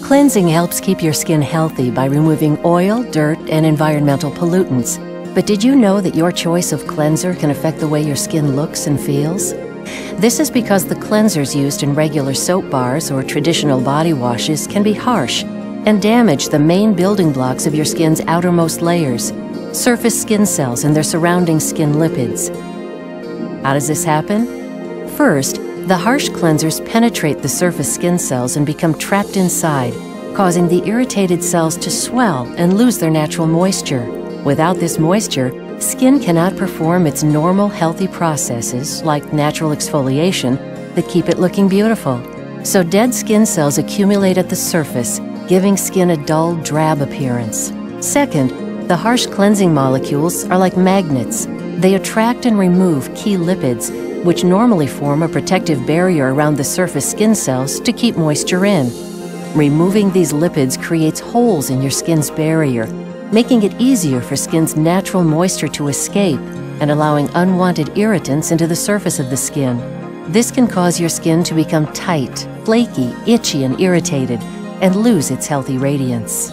Cleansing helps keep your skin healthy by removing oil, dirt, and environmental pollutants. But did you know that your choice of cleanser can affect the way your skin looks and feels? This is because the cleansers used in regular soap bars or traditional body washes can be harsh and damage the main building blocks of your skin's outermost layers, surface skin cells and their surrounding skin lipids. How does this happen? First, the harsh cleansers penetrate the surface skin cells and become trapped inside, causing the irritated cells to swell and lose their natural moisture. Without this moisture, skin cannot perform its normal healthy processes like natural exfoliation that keep it looking beautiful. So dead skin cells accumulate at the surface, giving skin a dull, drab appearance. Second, the harsh cleansing molecules are like magnets. They attract and remove key lipids, which normally form a protective barrier around the surface skin cells to keep moisture in. Removing these lipids creates holes in your skin's barrier, making it easier for skin's natural moisture to escape and allowing unwanted irritants into the surface of the skin. This can cause your skin to become tight, flaky, itchy, and irritated, and lose its healthy radiance.